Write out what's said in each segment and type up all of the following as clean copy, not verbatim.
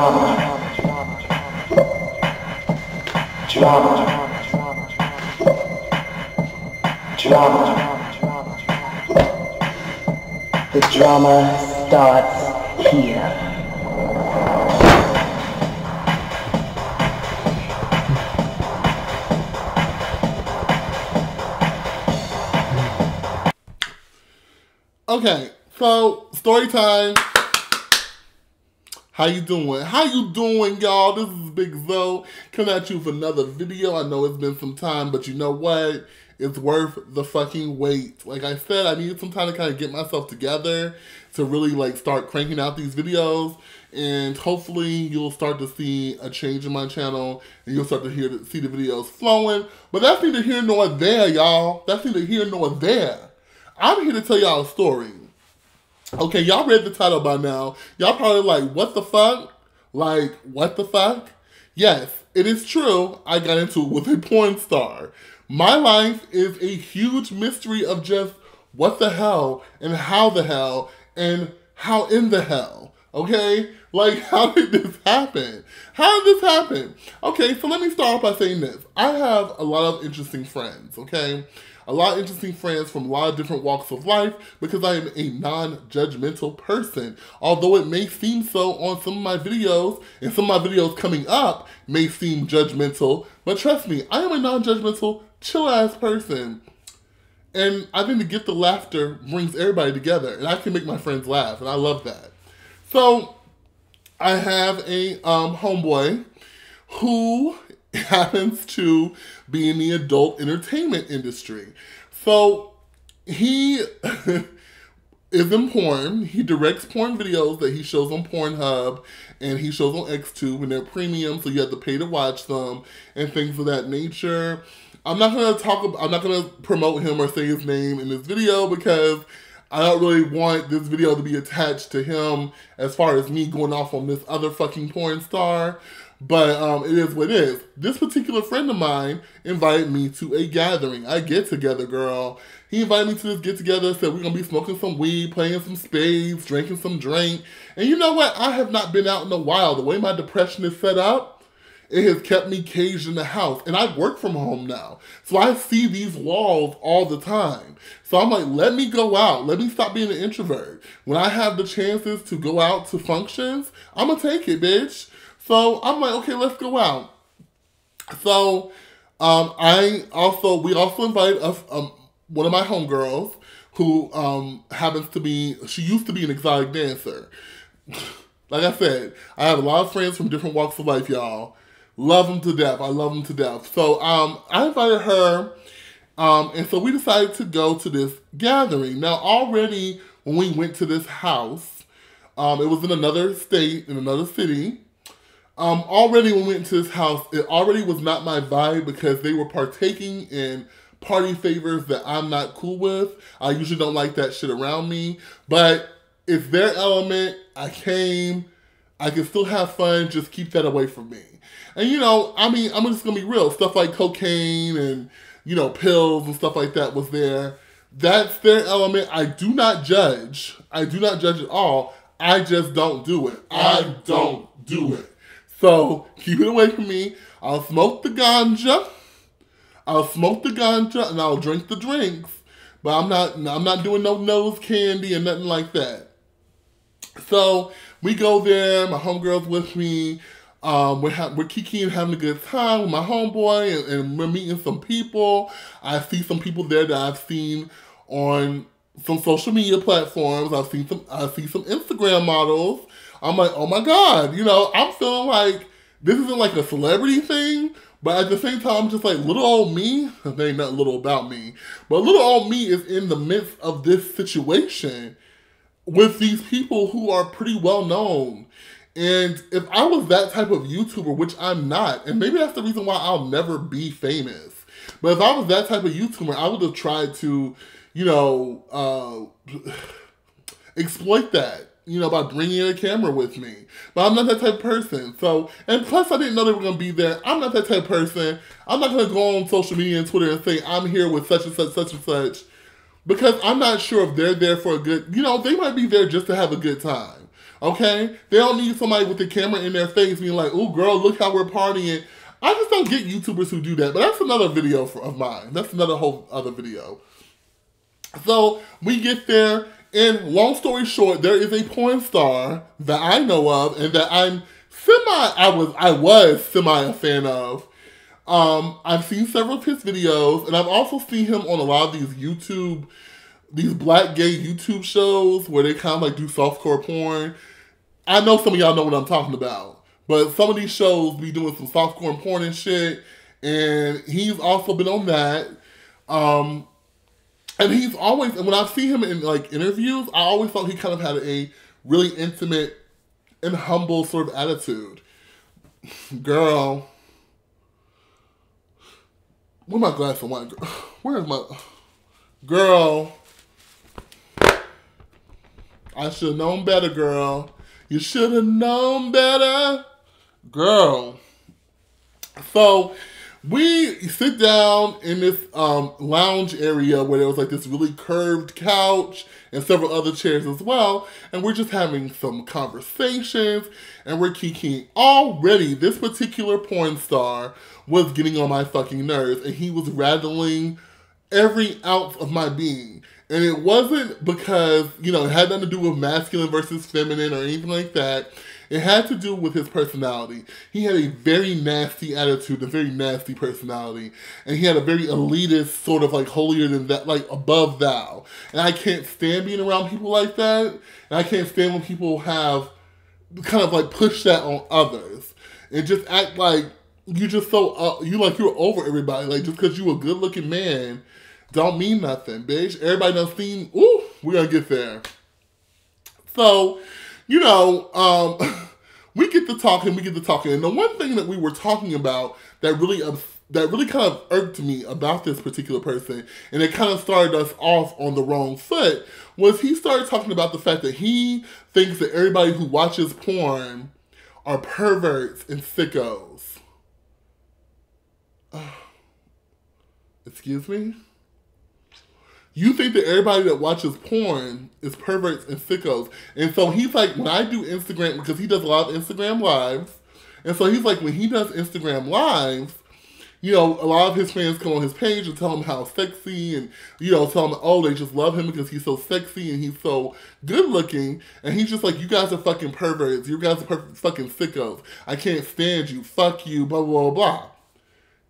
The drama starts here. Okay, so story time. How you doing? How you doing, y'all? This is Big Zoe coming at you with another video. I know it's been some time, but you know what? It's worth the fucking wait. Like I said, I needed some time to kind of get myself together to really like start cranking out these videos, and hopefully you'll start to see a change in my channel and you'll start to see the videos flowing. But that's neither here nor there, y'all. That's neither here nor there. I'm here to tell y'all a story. Okay, y'all read the title by now. Y'all probably like, what the fuck? Like, what the fuck? Yes, it is true. I got into it with a porn star. My life is a huge mystery of just what the hell and how the hell and how in the hell. Okay? Like, how did this happen? How did this happen? Okay, so let me start off by saying this. I have a lot of interesting friends, okay? A lot of interesting friends from a lot of different walks of life because I am a non-judgmental person. Although it may seem so on some of my videos, and some of my videos coming up may seem judgmental, but trust me, I am a non-judgmental, chill-ass person. And I think to get the laughter brings everybody together, and I can make my friends laugh, and I love that. So, I have a homeboy who happens to be in the adult entertainment industry. So he is in porn. He directs porn videos that he shows on Pornhub and he shows on XTube, and they're premium, so you have to pay to watch them and things of that nature. I'm not gonna promote him or say his name in this video because I don't really want this video to be attached to him as far as me going off on this other fucking porn star. But it is what it is. This particular friend of mine invited me to a gathering, a get-together, girl. He invited me to this get-together, said we're going to be smoking some weed, playing some spades, drinking some drink. And you know what? I have not been out in a while. The way my depression is set up, it has kept me caged in the house. And I work from home now. So I see these walls all the time. So I'm like, let me go out. Let me stop being an introvert. When I have the chances to go out to functions, I'm going to take it, bitch. So I'm like, okay, let's go out. So we also invited one of my homegirls who happens to be, she used to be an exotic dancer. Like I said, I have a lot of friends from different walks of life, y'all. Love them to death. I love them to death. So I invited her, and so we decided to go to this gathering. Now already when we went to this house, it was in another state, in another city. Already when we went to this house, it already was not my vibe because they were partaking in party favors that I'm not cool with. I usually don't like that shit around me, but it's their element. I came, I can still have fun, just keep that away from me. And you know, I mean, I'm just gonna be real, stuff like cocaine and, you know, pills and stuff like that was there. That's their element. I do not judge. I do not judge at all. I just don't do it. I don't do it. So, keep it away from me. I'll smoke the ganja. And I'll drink the drinks. But I'm not doing no nose candy and nothing like that. So, we go there. My homegirl's with me. We're kikiing, having a good time with my homeboy, and we're meeting some people. I see some people there that I've seen on some social media platforms. I see some Instagram models. I'm like, oh my God, you know, I'm feeling like this isn't like a celebrity thing, but at the same time, I'm just like, little old me, there ain't nothing little about me, but little old me is in the midst of this situation with these people who are pretty well known. And if I was that type of YouTuber, which I'm not, and maybe that's the reason why I'll never be famous, but if I was that type of YouTuber, I would have tried to, you know, exploit that, you know, by bringing in a camera with me. But I'm not that type of person. So, and plus I didn't know they were going to be there. I'm not that type of person. I'm not going to go on social media and Twitter and say, I'm here with such and such, such and such. Because I'm not sure if they're there for a good, you know, they might be there just to have a good time. Okay? They don't need somebody with the camera in their face being like, oh, girl, look how we're partying. I just don't get YouTubers who do that. But that's another video of mine. That's another whole other video. So we get there, and long story short, there is a porn star that I know of and that I was semi a fan of. I've seen several of his videos, and I've also seen him on a lot of these black gay YouTube shows where they kind of like do softcore porn. I know some of y'all know what I'm talking about, but some of these shows be doing some softcore porn and shit, and he's also been on that. And he's always, and when I see him in like interviews, I always thought he kind of had a really intimate and humble sort of attitude. Girl. Where's my glass of wine? Where's my... Girl. I should have known better, girl. You should have known better. Girl. So, we sit down in this lounge area where there was like this really curved couch and several other chairs as well. And we're just having some conversations and we're kikiing. Already, this particular porn star was getting on my fucking nerves and he was rattling every ounce of my being. And it wasn't because, you know, it had nothing to do with masculine versus feminine or anything like that. It had to do with his personality. He had a very nasty attitude, a very nasty personality. And he had a very elitist, sort of like holier than that, like above thou. And I can't stand being around people like that. And I can't stand when people have kind of like push that on others. And just act like you just so, you're over everybody. Like just because you a good looking man don't mean nothing, bitch. Everybody done seen, ooh, we're gonna get there. So, you know, we get to talking. And the one thing that we were talking about that really kind of irked me about this particular person, and it kind of started us off on the wrong foot, was he started talking about the fact that he thinks that everybody who watches porn are perverts and sickos. Excuse me? You think that everybody that watches porn is perverts and sickos. And so he's like, when I do Instagram, because he does a lot of Instagram lives, and so he's like, when he does Instagram lives, you know, a lot of his fans come on his page and tell him how sexy and, you know, tell him, oh, they just love him because he's so sexy and he's so good looking. And he's just like, you guys are fucking perverts. You guys are fucking sickos. I can't stand you. Fuck you, blah, blah, blah, blah.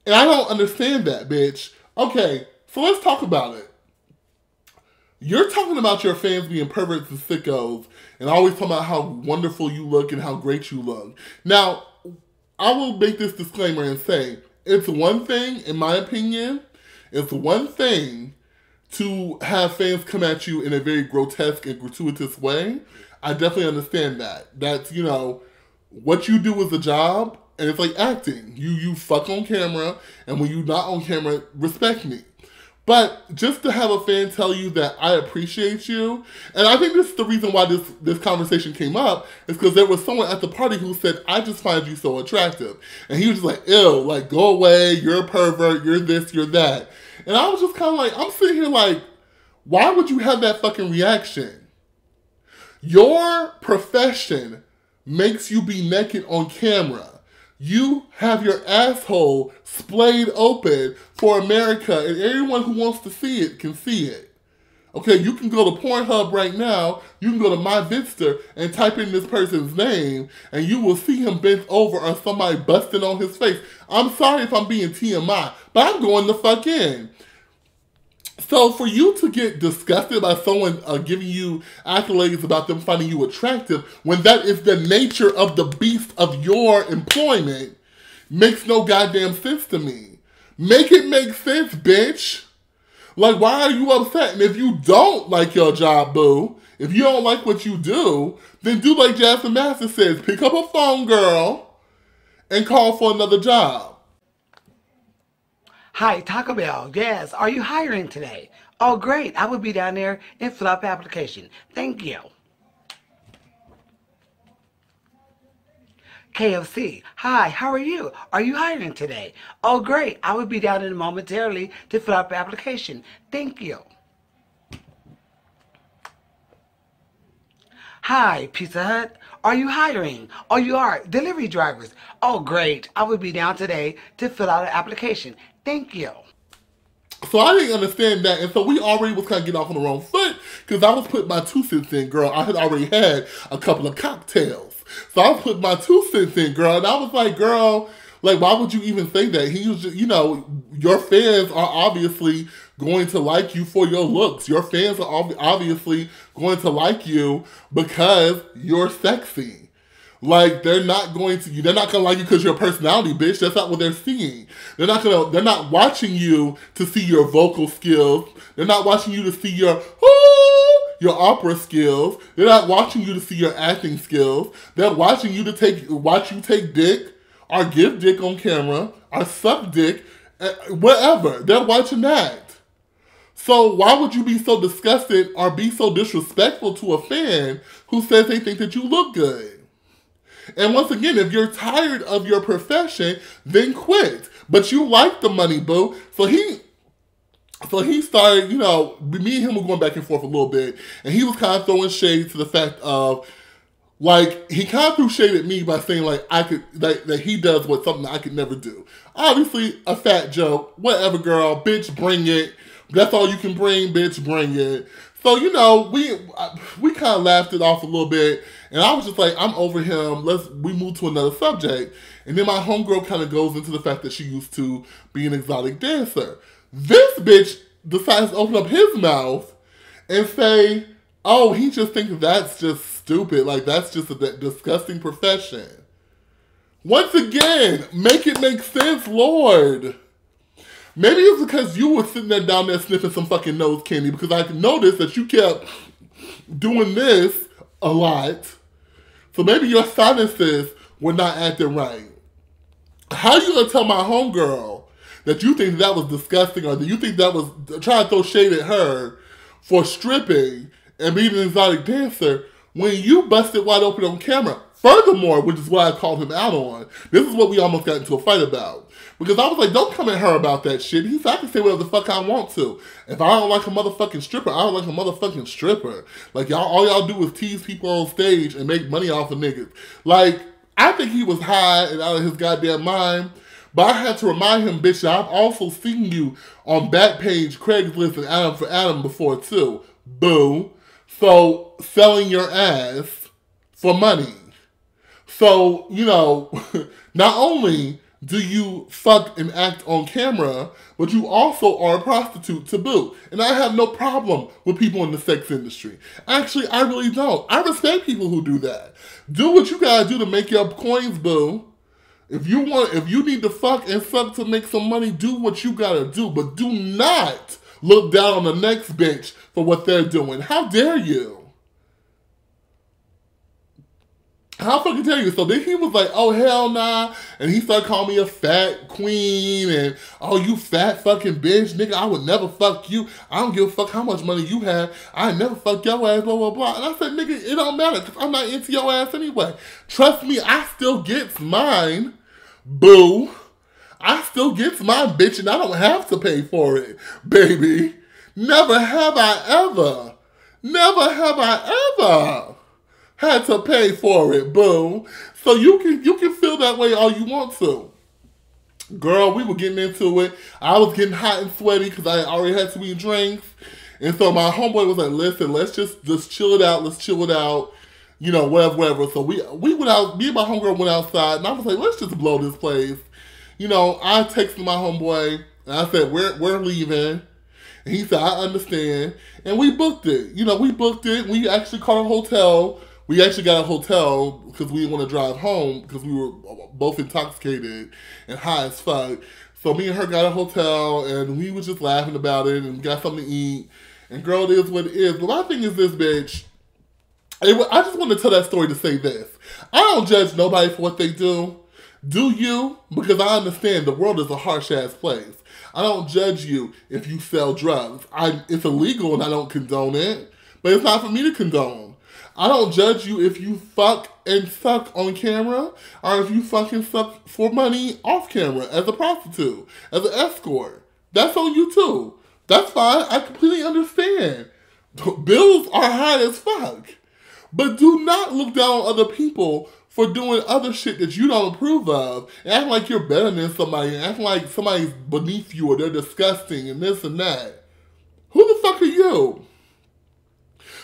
And I don't understand that, bitch. Okay, so let's talk about it. You're talking about your fans being perverts and sickos and always talking about how wonderful you look and how great you look. Now, I will make this disclaimer and say, it's one thing, in my opinion, it's one thing to have fans come at you in a very grotesque and gratuitous way. I definitely understand that. That's, you know, what you do is a job, and it's like acting. You fuck on camera, and when you're not on camera, respect me. But just to have a fan tell you that I appreciate you, and I think this is the reason why this conversation came up, is because there was someone at the party who said, I just find you so attractive. And he was just like, ew, like, go away, you're a pervert, you're this, you're that. And I was just kind of like, I'm sitting here like, why would you have that fucking reaction? Your profession makes you be naked on camera. You have your asshole splayed open for America, and everyone who wants to see it can see it. Okay, you can go to Pornhub right now, you can go to MyVidster and type in this person's name, and you will see him bent over or somebody busting on his face. I'm sorry if I'm being TMI, but I'm going the fuck in. So for you to get disgusted by someone giving you accolades about them finding you attractive, when that is the nature of the beast of your employment, makes no goddamn sense to me. Make it make sense, bitch. Like, why are you upset? And if you don't like your job, boo, if you don't like what you do, then do like Jasmine Master says, pick up a phone, girl, and call for another job. Hi, Taco Bell. Yes. Are you hiring today? Oh, great. I will be down there and fill out the application. Thank you. KFC. Hi, how are you? Are you hiring today? Oh, great. I will be down there momentarily to fill out the application. Thank you. Hi, Pizza Hut. Are you hiring? Oh, you are. Delivery drivers. Oh, great. I will be down today to fill out an application. Thank you. So I didn't understand that, and so we already was kind of getting off on the wrong foot because I was putting my 2 cents in, girl. I had already had a couple of cocktails, so I was putting my 2 cents in, girl, and I was like, girl, like, why would you even think that? He was just, you know, your fans are obviously going to like you for your looks. Your fans are obviously going to like you because you're sexy. Like, they're not gonna like you because you're a personality, bitch. That's not what they're seeing. They're not watching you to see your vocal skills. They're not watching you to see your opera skills. They're not watching you to see your acting skills. They're watching you to watch you take dick, or give dick on camera, or suck dick, whatever. They're watching that. So why would you be so disgusted or be so disrespectful to a fan who says they think that you look good? And once again, if you're tired of your profession, then quit. But you like the money, boo. So he started, you know, me and him were going back and forth a little bit, and he was kind of throwing shade to the fact of, like, he kind of threw shade at me by saying, like, that he does something that I could never do. Obviously, a fat joke. Whatever, girl. Bitch, bring it. That's all you can bring, bitch, bring it. So, you know, we kind of laughed it off a little bit, and I was just like, I'm over him. We move to another subject. And then my homegirl kind of goes into the fact that she used to be an exotic dancer. This bitch decides to open up his mouth and say, oh, he just thinks that's just stupid. Like, that's just a disgusting profession. Once again, make it make sense, Lord. Maybe it's because you were sitting there down there sniffing some fucking nose candy, because I noticed that you kept doing this a lot. So maybe your sinuses were not acting right. How you gonna tell my homegirl that you think that was disgusting, or that you think that was trying to throw shade at her for stripping and being an exotic dancer when you busted wide open on camera? Furthermore, which is what I called him out on, this is what we almost got into a fight about. Because I was like, don't come at her about that shit. He said, I can say whatever the fuck I want to. If I don't like a motherfucking stripper, I don't like a motherfucking stripper. Like, all y'all do is tease people on stage and make money off of niggas. Like, I think he was high and out of his goddamn mind. But I had to remind him, bitch, that I've also seen you on Backpage, Craigslist, and Adam for Adam before, too. Boo. So, selling your ass for money. So, you know, not only do you fuck and act on camera, but you also are a prostitute to boot. And I have no problem with people in the sex industry. Actually, I really don't. I respect people who do that. Do what you gotta do to make your coins, boo. If you need to fuck and suck to make some money, do what you gotta do. But do not look down on the next bitch for what they're doing. How dare you? How fucking tell you? So then he was like, oh, hell nah. And he started calling me a fat queen. And, oh, you fat fucking bitch. Nigga, I would never fuck you. I don't give a fuck how much money you have. I never fuck your ass, blah, blah, blah. And I said, nigga, it don't matter, because I'm not into your ass anyway. Trust me, I still gets mine, boo. I still gets mine, bitch, and I don't have to pay for it, baby. Never have I ever. Never have I ever had to pay for it, boo. So you can feel that way all you want to. Girl, we were getting into it. I was getting hot and sweaty because I already had too many drinks. And so my homeboy was like, listen, let's just chill it out. Let's chill it out. You know, whatever. So we went out, me and my homegirl went outside, and I was like, let's just blow this place. You know, I texted my homeboy, and I said, we're leaving. And he said, I understand. And we booked it. You know, we booked it. We actually called a hotel. We actually got a hotel because we didn't want to drive home because we were both intoxicated and high as fuck. So me and her got a hotel, and we was just laughing about it and got something to eat. And girl, it is what it is. But my thing is this, bitch. I just want to tell that story to say this. I don't judge nobody for what they do. Do you? Because I understand the world is a harsh-ass place. I don't judge you if you sell drugs. It's illegal and I don't condone it. But it's not for me to condone. I don't judge you if you fuck and suck on camera, or if you fucking suck for money off camera as a prostitute, as an escort. That's on you too. That's fine. I completely understand. Bills are high as fuck. But do not look down on other people for doing other shit that you don't approve of. And act like you're better than somebody. And act like somebody's beneath you or they're disgusting and this and that. Who the fuck are you?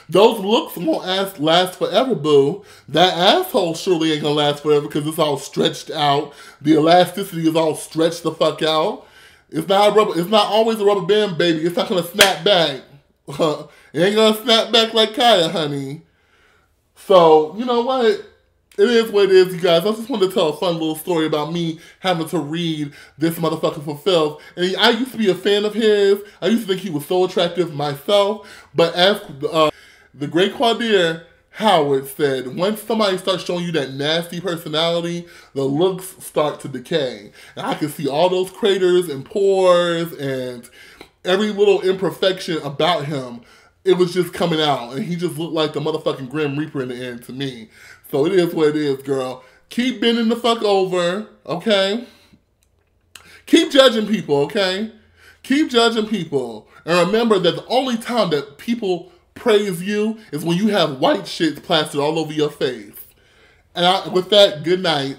Those looks won't last forever, boo. That asshole surely ain't gonna last forever because it's all stretched out. The elasticity is all stretched the fuck out. It's not always a rubber band, baby. It's not gonna snap back. It ain't gonna snap back like Kaya, honey. So, you know what? It is what it is, you guys. I just wanted to tell a fun little story about me having to read this motherfucker for filth. And I used to be a fan of his. I used to think he was so attractive myself. But as the great Quadir Howard said, once somebody starts showing you that nasty personality, the looks start to decay. And I could see all those craters and pores and every little imperfection about him. It was just coming out. And he just looked like the motherfucking Grim Reaper in the end to me. So it is what it is, girl. Keep bending the fuck over, okay? Keep judging people, okay? Keep judging people. And remember that the only time that people praise you is when you have white shit plastered all over your face. And with that, good night.